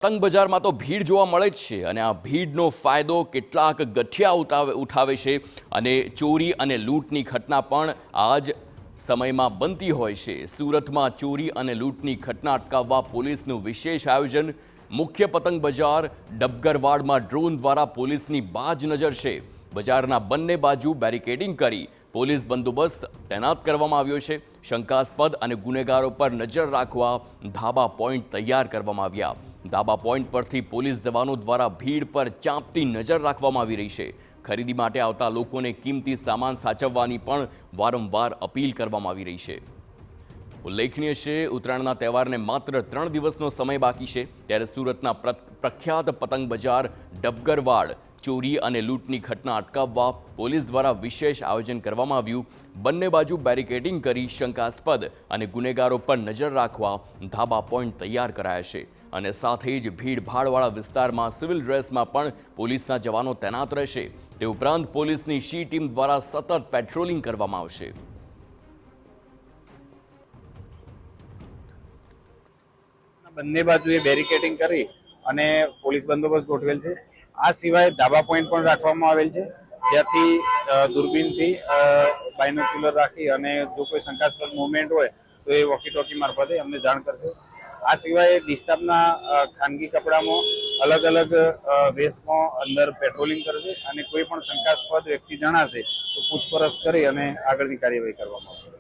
પતંગ બજારમાં તો ભીડ જોવા મળે જ છે અને આ ભીડનો ફાયદો કેટલાક ગઠિયા ઉઠાવે છે અને ચોરી અને લૂંટની ઘટના પણ આ જ સમયમાં બનતી હોય છે। સુરતમાં ચોરી અને લૂંટની ઘટના અટકાવવા પોલીસનું વિશેષ આયોજન। મુખ્ય પતંગ બજાર ડબગરવાડમાં ડ્રોન દ્વારા પોલીસની બાજ નજર છે। બજારના બંને બાજુ બેરિકેડિંગ કરી પોલીસ બંદોબસ્ત તૈનાત કરવામાં આવ્યો છે। શંકાસ્પદ અને ગુનેગારો પર નજર રાખવા ધાબા પોઈન્ટ તૈયાર કરવામાં આવ્યા। ધાબા પોઈન્ટ પરથી પોલીસ જવાનો દ્વારા ભીડ પર ચાંપતી નજર રાખવામાં આવી રહી છે। ખરીદી માટે આવતા લોકોને કિંમતી સામાન સાચવવાની પણ વારંવાર અપીલ કરવામાં આવી રહી છે। ઉલ્લેખનીય છે, ઉત્તરાયણના તહેવારને માત્ર 3 દિવસનો સમય બાકી છે, ત્યારે સુરતના પ્રખ્યાત પતંગ બજાર ડબગરવાડ ચોરી અને લૂંટની ઘટના અટકાવવા પોલીસ દ્વારા વિશેષ આયોજન કરવામાં આવ્યું। બંને બાજુ બેરિકેડિંગ કરી શંકાસ્પદ અને ગુનેગારો પર નજર રાખવા ધાબા પોઈન્ટ તૈયાર કરાયા છે અને સાથે જ ભીડભાડવાળા વિસ્તારમાં સિવિલ ડ્રેસમાં પણ પોલીસના જવાનો તૈનાત રહેશે। તે ઉપરાંત પોલીસની શી ટીમ દ્વારા સતત પેટ્રોલિંગ કરવામાં આવશે। બંને બાજુએ બેરિકેડિંગ કરી અને પોલીસ બંદોબસ્ત ગોઠવેલ છે। આ સિવાય ધાબા પોઈન્ટ પણ રાખવામાં આવેલ છે, જ્યાંથી દૂરબીનથી બાયનોક્યુલર રાખી અને જો કોઈ શંકાસ્પદ મુવમેન્ટ હોય તો એ વોકી ટોકી મારફતે અમને જાણ કરશે। આ સિવાય ડિસ્ટાફના ખાનગી કપડામાં અલગ અલગ વેશમાં અંદર પેટ્રોલિંગ કરશે અને કોઈ પણ શંકાસ્પદ વ્યક્તિ જણાશે તો પૂછપરછ કરી અને આગળની કાર્યવાહી કરવામાં આવશે।